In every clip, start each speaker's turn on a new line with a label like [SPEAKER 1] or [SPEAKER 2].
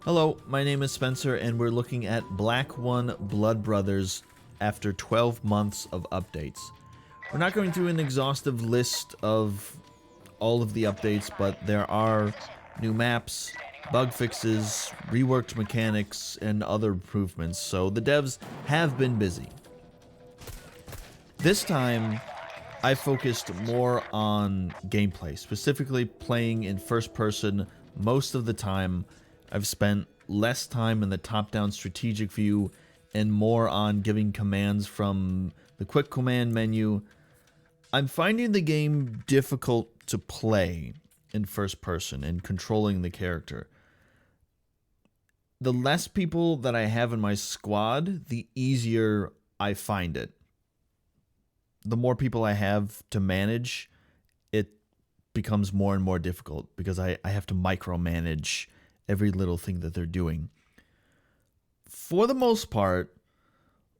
[SPEAKER 1] Hello, my name is Spencer, and we're looking at Black 1 Blood Brothers after 12 months of updates. We're not going through an exhaustive list of all of the updates, but there are new maps, bug fixes, reworked mechanics, and other improvements, so the devs have been busy. This time, I focused more on gameplay, specifically playing in first person most of the time. I've spent less time in the top-down strategic view and more on giving commands from the quick command menu. I'm finding the game difficult to play in first person and controlling the character. The less people that I have in my squad, the easier I find it. The more people I have to manage, it becomes more and more difficult because I have to micromanage every little thing that they're doing. For the most part,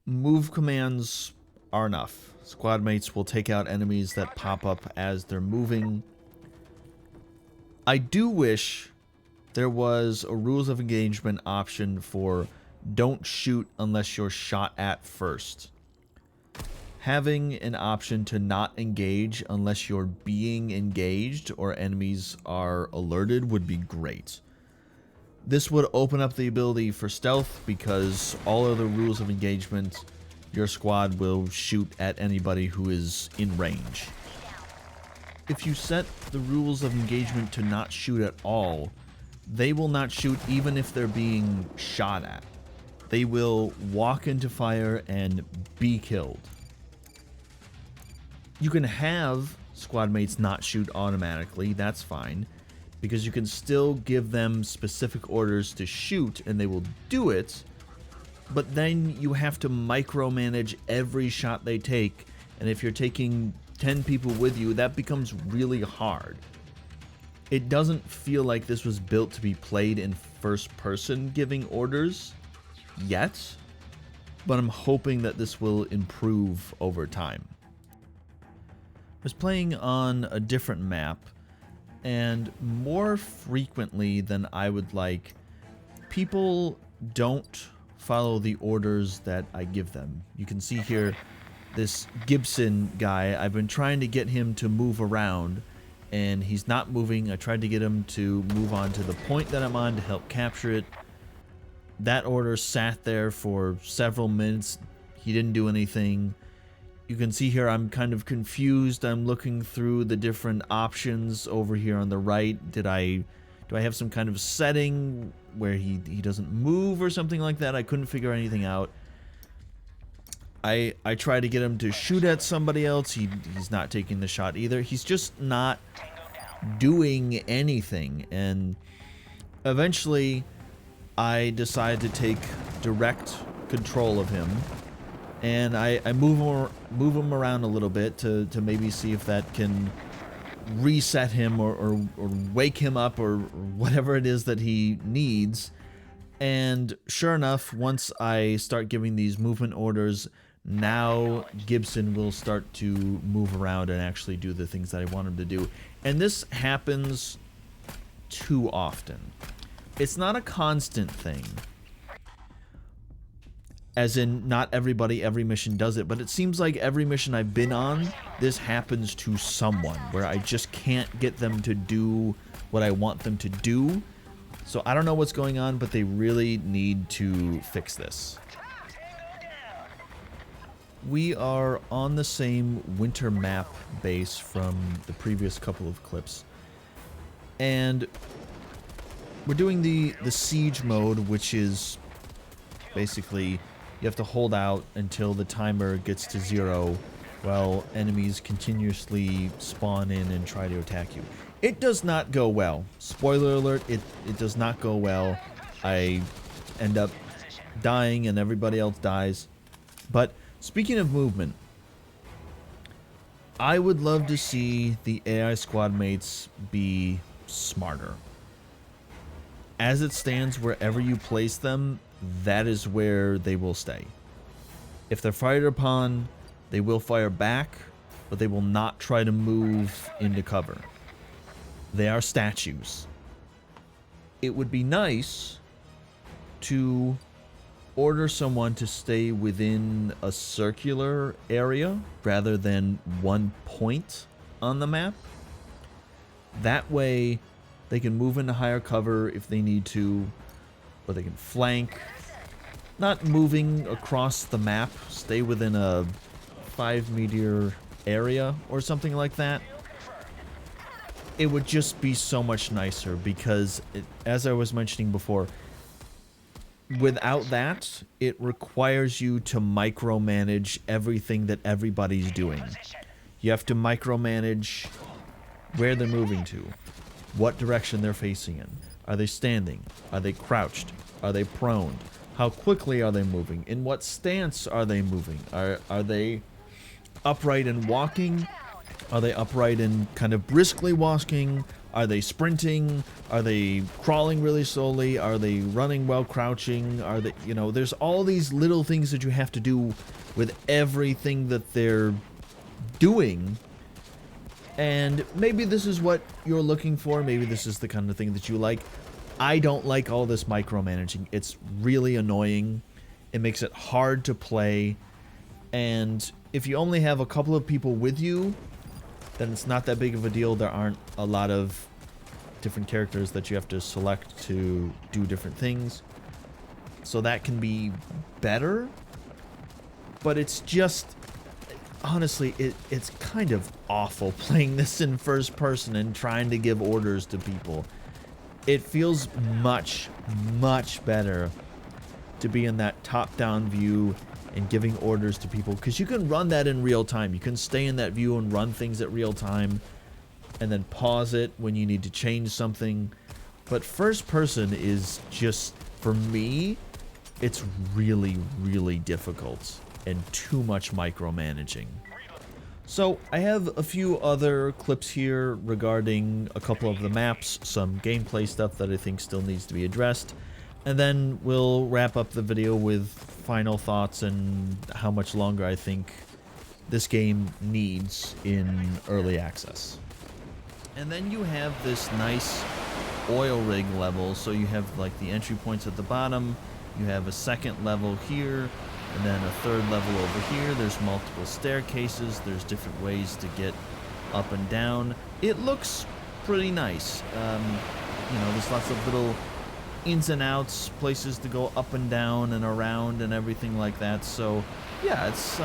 [SPEAKER 1] move commands are enough. Squad mates will take out enemies that pop up as they're moving. I do wish there was a rules of engagement option for don't shoot unless you're shot at first. Having an option to not engage unless you're being engaged or enemies are alerted would be great. This would open up the ability for stealth because all other rules of engagement, your squad will shoot at anybody who is in range. If you set the rules of engagement to not shoot at all, they will not shoot even if they're being shot at. They will walk into fire and be killed. You can have squad mates not shoot automatically, that's fine, because you can still give them specific orders to shoot and they will do it, but then you have to micromanage every shot they take, and if you're taking 10 people with you, that becomes really hard. It doesn't feel like this was built to be played in first person giving orders yet, but I'm hoping that this will improve over time. I was playing on a different map, and more frequently than I would like, people don't follow the orders that I give them. You can see here this Gibson guy. I've been trying to get him to move around, and he's not moving. I tried to get him to move on to the point that I'm on to help capture it. That order sat there for several minutes. He didn't do anything. You can see here I'm kind of confused. I'm looking through the different options over here on the right. Do I have some kind of setting where he doesn't move or something like that? I couldn't figure anything out. I tried to get him to shoot at somebody else. He's not taking the shot either. He's just not doing anything. And eventually I decided to take direct control of him. And I move him around a little bit to maybe see if that can reset him or wake him up or whatever it is that he needs. And sure enough, once I start giving these movement orders, now Gibson will start to move around and actually do the things that I want him to do. And this happens too often. It's not a constant thing. As in, not everybody, every mission does it, but it seems like every mission I've been on, this happens to someone, where I just can't get them to do what I want them to do. So I don't know what's going on, but they really need to fix this. We are on the same winter map base from the previous couple of clips, and we're doing the siege mode, which is basically you have to hold out until the timer gets to 0 while enemies continuously spawn in and try to attack you. It does not go well. Spoiler alert, it does not go well. I end up dying and everybody else dies. But speaking of movement, I would love to see the AI squad mates be smarter. As it stands, wherever you place them, that is where they will stay. If they're fired upon, they will fire back, but they will not try to move into cover. They are statues. It would be nice to order someone to stay within a circular area rather than one point on the map. That way they can move into higher cover if they need to, or they can flank. Not moving across the map, stay within a 5-meter area or something like that. It would just be so much nicer because, as I was mentioning before, without that, it requires you to micromanage everything that everybody's doing. You have to micromanage where they're moving to, what direction they're facing in. Are they standing? Are they crouched? Are they prone? How quickly are they moving? In what stance are they moving? Are they upright and walking? Are they upright and kind of briskly walking? Are they sprinting? Are they crawling really slowly? Are they running while crouching? Are they, you know, there's all these little things that you have to do with everything that they're doing. And maybe this is what you're looking for. Maybe this is the kind of thing that you like. I don't like all this micromanaging. It's really annoying. It makes it hard to play. And if you only have a couple of people with you, then it's not that big of a deal. There aren't a lot of different characters that you have to select to do different things. So that can be better. But it's just, honestly, it's kind of awful playing this in first person and trying to give orders to people. It feels much, much better to be in that top-down view and giving orders to people, because you can run that in real time. You can stay in that view and run things at real time and then pause it when you need to change something. But first person is just, for me, it's really, really difficult and too much micromanaging. So I have a few other clips here regarding a couple of the maps, some gameplay stuff that I think still needs to be addressed, and then we'll wrap up the video with final thoughts and how much longer I think this game needs in early access. And then you have this nice oil rig level, so you have like the entry points at the bottom, you have a second level here, and then a third level over here. There's multiple staircases, there's different ways to get up and down. It looks pretty nice. You know, there's lots of little ins and outs, places to go up and down and around and everything like that. So yeah, it's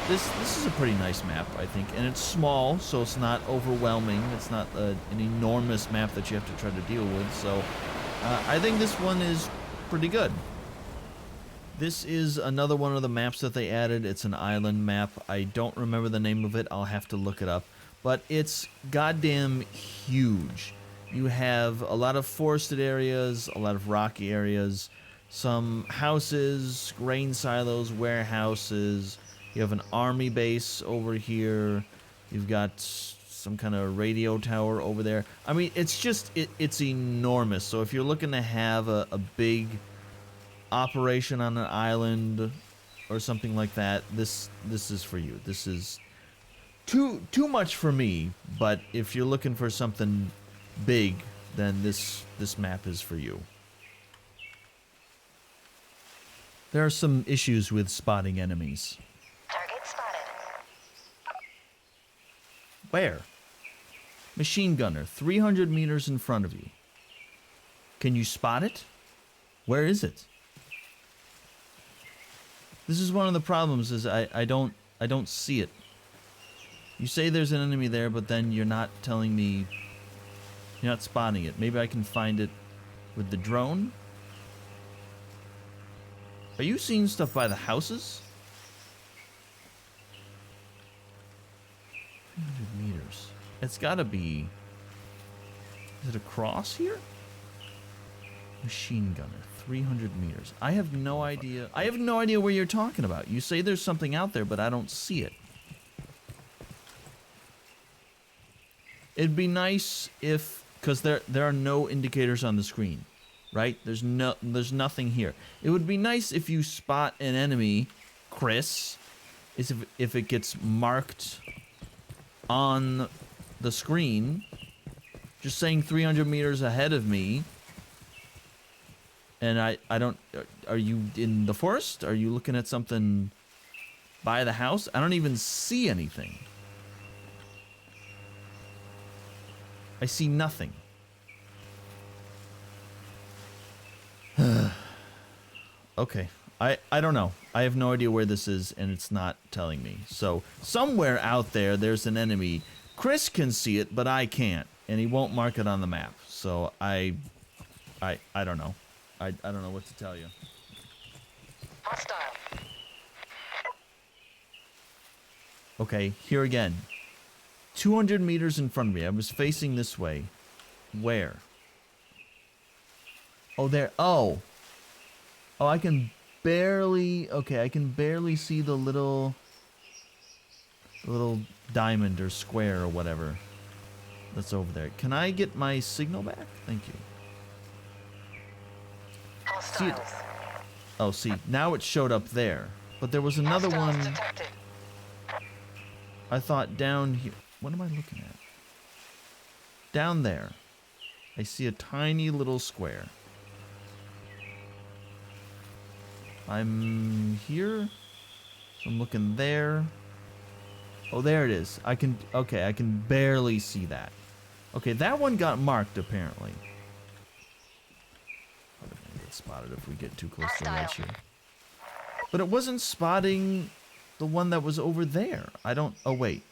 [SPEAKER 1] this is a pretty nice map, I think, and it's small, so it's not overwhelming. It's not an enormous map that you have to try to deal with. So I think this one is pretty good. This is another one of the maps that they added. It's an island map. I don't remember the name of it. I'll have to look it up. But it's goddamn huge. You have a lot of forested areas, a lot of rocky areas, some houses, grain silos, warehouses. You have an army base over here. You've got some kind of radio tower over there. I mean, it's just, it's enormous. So if you're looking to have a big operation on an island or something like that, this is for you. This is too much for me, but if you're looking for something big, then this map is for you. There are some issues with spotting enemies.
[SPEAKER 2] Target spotted.
[SPEAKER 1] Where? Machine gunner, 300 meters in front of you. Can you spot it? Where is it? This is one of the problems, is I don't see it. You say there's an enemy there, but then you're not telling me, you're not spotting it. Maybe I can find it with the drone? Are you seeing stuff by the houses? 300 meters. It's gotta be... Is it across here? Machine gunner, 300 meters. I have no idea. I have no idea where you're talking about. You say there's something out there, but I don't see it. It'd be nice if, because there are no indicators on the screen, right? There's nothing here. It would be nice if you spot an enemy, Chris, is if it gets marked on the screen, just saying 300 meters ahead of me. And I don't... Are you in the forest? Are you looking at something by the house? I don't even see anything. I see nothing. Okay. I don't know. I have no idea where this is, and it's not telling me. So, somewhere out there, there's an enemy. Chris can see it, but I can't. And he won't mark it on the map. So, I don't know. I don't know what to tell you.
[SPEAKER 2] Hostile.
[SPEAKER 1] Okay, here again. 200 meters in front of me. I was facing this way. Where? Oh, there. Oh. Oh, I can barely... Okay, I can barely see the little diamond or square or whatever that's over there. Can I get my signal back? Thank you. See it? Oh, see. Now it showed up there. But there was another one...
[SPEAKER 2] Detected.
[SPEAKER 1] I thought down here... What am I looking at? Down there. I see a tiny little square. I'm here. So I'm looking there. Oh, there it is. I can... Okay, I can barely see that. Okay, that one got marked, apparently. What if I get spotted if we get too close to the ledge here? But it wasn't spotting the one that was over there. I don't... Oh, wait.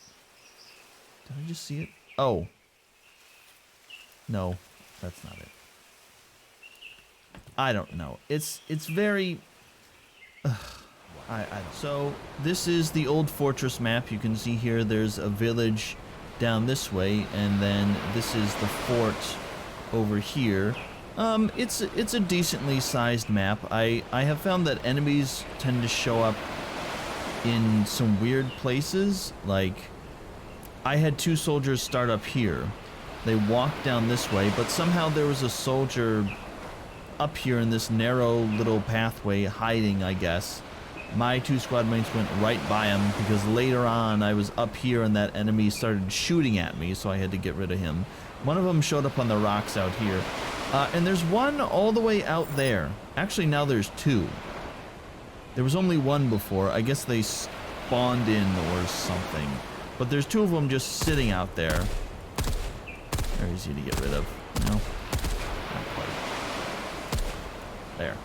[SPEAKER 1] Did I just see it? Oh. No, that's not it. I don't know. It's very... So, this is the old fortress map. You can see here there's a village down this way, and then this is the fort over here. It's a decently sized map. I have found that enemies tend to show up in some weird places. Like, I had 2 soldiers start up here. They walked down this way, but somehow there was a soldier up here in this narrow little pathway hiding, I guess. My 2 squad mates went right by him because later on I was up here and that enemy started shooting at me, so I had to get rid of him. One of them showed up on the rocks out here. And there's one all the way out there. Actually, now there's 2. There was only one before. I guess they spawned in or something. But there's 2 of them just sitting out there. They're easy to get rid of. No? Not quite. There.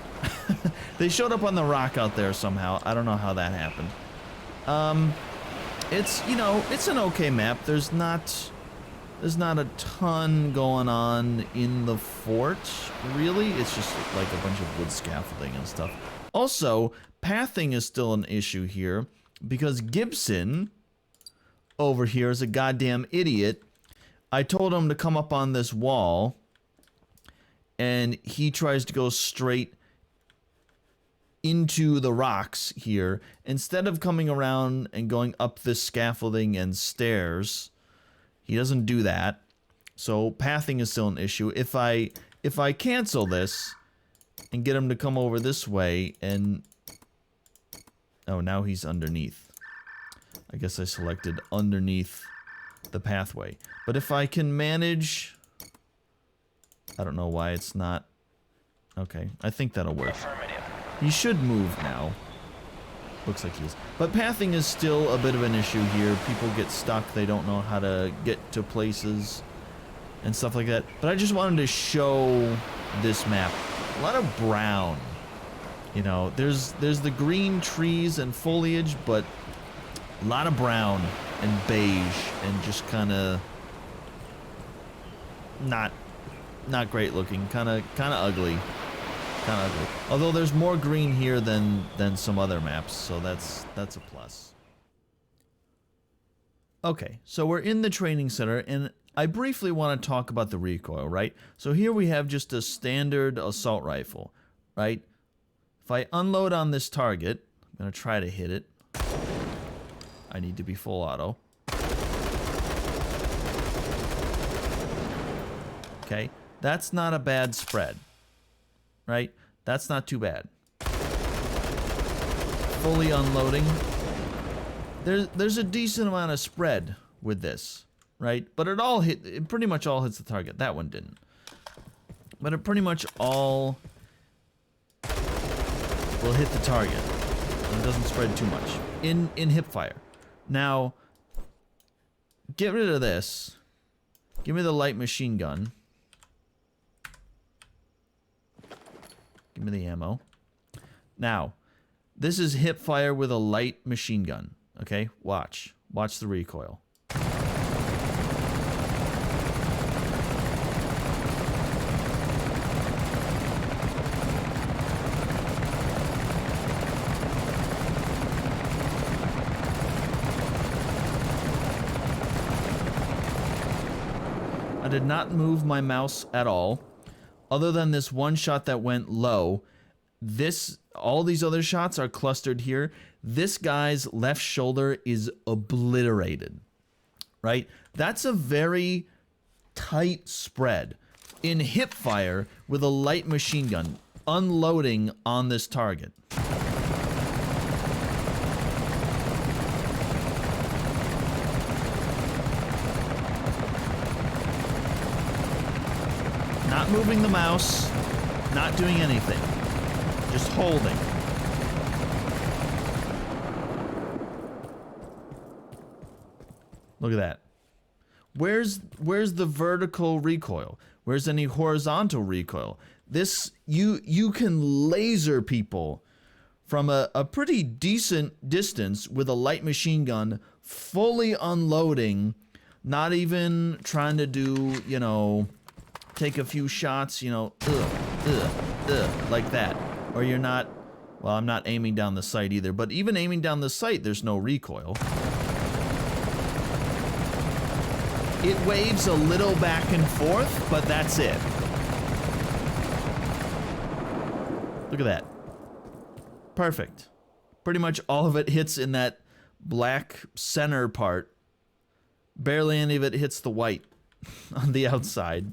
[SPEAKER 1] They showed up on the rock out there somehow. I don't know how that happened. It's, you know, it's an okay map. There's not a ton going on in the fort, really. It's just like a bunch of wood scaffolding and stuff. Also, pathing is still an issue here because Gibson over here is a goddamn idiot. I told him to come up on this wall and he tries to go straight into the rocks here instead of coming around and going up this scaffolding and stairs. He doesn't do that. So pathing is still an issue. If I cancel this and get him to come over this way and... Oh, now he's underneath. I guess I selected underneath the pathway. But if I can manage... I don't know why it's not... Okay, I think that'll work. He should move now. Looks like he is. But pathing is still a bit of an issue here. People get stuck. They don't know how to get to places and stuff like that. But I just wanted to show this map. A lot of brown. You know, there's the green trees and foliage, but a lot of brown and beige and just kind of not great looking. Kind of ugly. Kind of ugly. Although there's more green here than some other maps, so that's a plus. Okay, so we're in the training center, and I briefly want to talk about the recoil, right? So here we have just a standard assault rifle, right? If I unload on this target, I'm going to try to hit it. I need to be full auto. Okay, that's not a bad spread. Right? That's not too bad. Fully unloading. There's a decent amount of spread with this, right? But it pretty much all hits the target. That one didn't. But it pretty much all will hit the target. And it doesn't spread too much in hip fire. Now, get rid of this. Give me the light machine gun. Give me the ammo. Now, this is hip fire with a light machine gun. Okay, watch. Watch the recoil. I did not move my mouse at all. Other than this one shot that went low, all these other shots are clustered here. This guy's left shoulder is obliterated, right? That's a very tight spread in hip fire with a light machine gun unloading on this target. Not moving the mouse, not doing anything, just holding. Look at that. Where's the vertical recoil? Where's any horizontal recoil? This, you can laser people from a pretty decent distance with a light machine gun, fully unloading, not even trying to do, you know, take a few shots, you know, like that. Or you're not, well, I'm not aiming down the sight either, but even aiming down the sight, there's no recoil. It waves a little back and forth, but that's it. Look at that. Perfect. Pretty much all of it hits in that black center part. Barely any of it hits the white on the outside.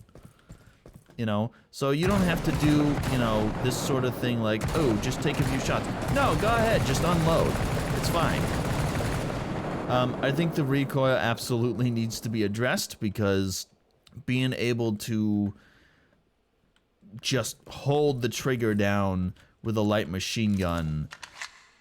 [SPEAKER 1] You know, so you don't have to do, you know, this sort of thing like, oh, just take a few shots. No, go ahead, just unload. It's fine. I think the recoil absolutely needs to be addressed because being able to just hold the trigger down with a light machine gun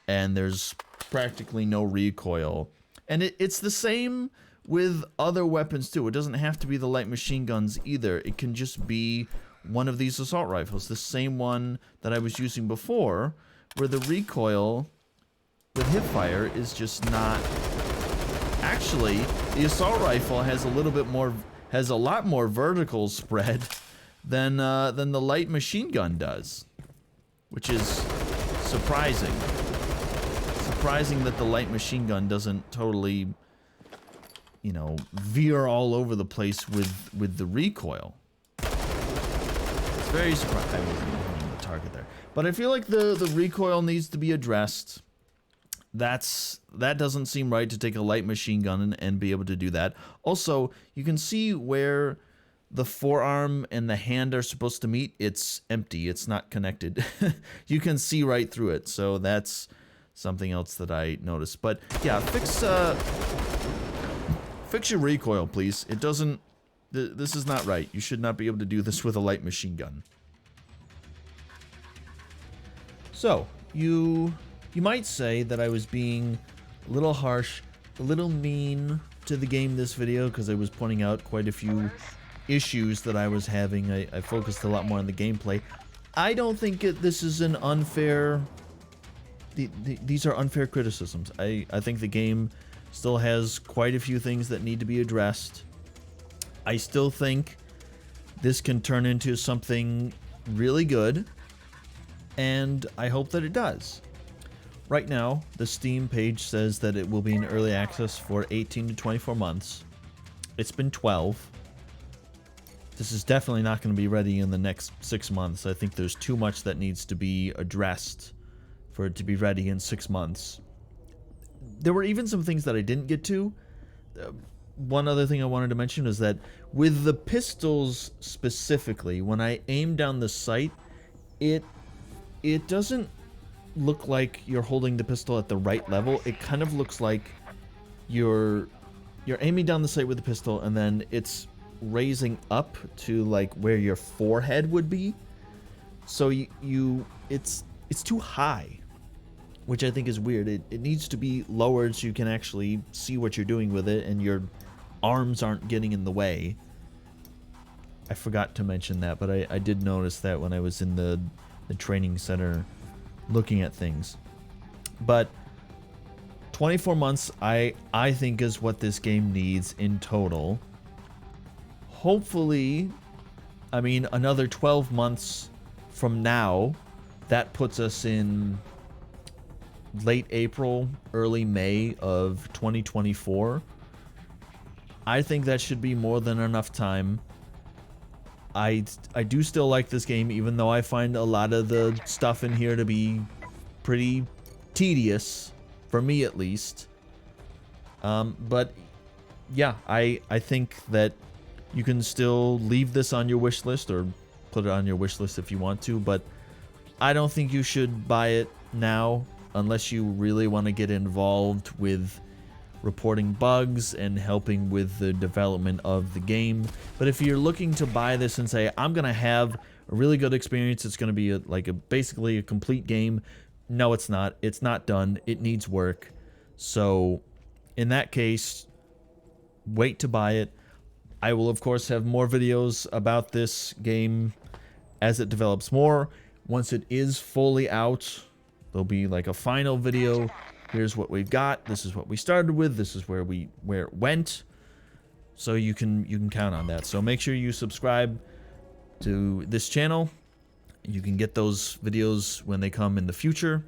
[SPEAKER 1] and there's practically no recoil. And it's the same with other weapons too. It doesn't have to be the light machine guns either. It can just be one of these assault rifles, the same one that I was using before, where the recoil with hip fire is just not. Actually, the assault rifle has a lot more vertical spread than the light machine gun does, which is surprising. Surprising that the light machine gun doesn't totally, you know, veer all over the place with the recoil. It's very surprising. I wasn't hitting the target there, but I feel like the recoil needs to be addressed. That doesn't seem right to take a light machine gun and be able to do that. Also, you can see where the forearm and the hand are supposed to meet. It's empty. It's not connected. You can see right through it. So that's something else that I noticed. But yeah, fix your recoil, please. It doesn't. This is not right. You should not be able to do this with a light machine gun. So you might say that I was being a little harsh, a little mean to the game this video because I was pointing out quite a few issues that I was having. I focused a lot more on the gameplay. I don't think this is an unfair. These are unfair criticisms. I think the game still has quite a few things that need to be addressed. I still think this can turn into something really good, and I hope that it does. Right now, the Steam page says that it will be in early access for 18 to 24 months. It's been 12. This is definitely not going to be ready in the next 6 months. I think there's too much that needs to be addressed for it to be ready in 6 months. There were even some things that I didn't get to. One other thing I wanted to mention is that with the pistols specifically, when I aim down the sight, it doesn't look like you're holding the pistol at the right level. It kind of looks like you're aiming down the sight with the pistol and then it's raising up to like where your forehead would be. So it's too high. which I think is weird. It needs to be lowered so you can actually see what you're doing with it and your arms aren't getting in the way. I forgot to mention that, but I did notice that when I was in the training center looking at things. But 24 months, I think, is what this game needs in total. Hopefully, I mean, another 12 months from now, that puts us in late April, early May of 2024. I think that should be more than enough time. I do still like this game, even though I find a lot of the stuff in here to be pretty tedious, for me at least. But yeah, I think that you can still leave this on your wish list, or put it on your wish list if you want to, but I don't think you should buy it now unless you really want to get involved with reporting bugs and helping with the development of the game. But if you're looking to buy this and say, I'm gonna have a really good experience, it's gonna be basically a complete game, no, it's not. It's not done. It needs work. So in that case, wait to buy it. I will of course have more videos about this game as it develops more. Once it is fully out, there'll be like a final video. Here's what we've got. This is what we started with. This is where it went. So you can count on that. So make sure you subscribe to this channel. You can get those videos when they come in the future.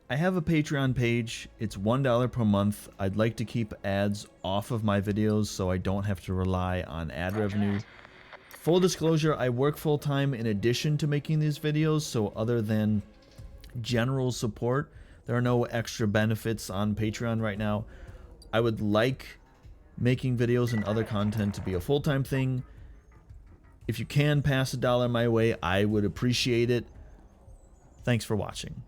[SPEAKER 1] I have a Patreon page. It's $1 per month. I'd like to keep ads off of my videos so I don't have to rely on ad revenue. Full disclosure, I work full-time in addition to making these videos, so other than general support, there are no extra benefits on Patreon right now. I would like making videos and other content to be a full-time thing. If you can pass $1 my way, I would appreciate it. Thanks for watching.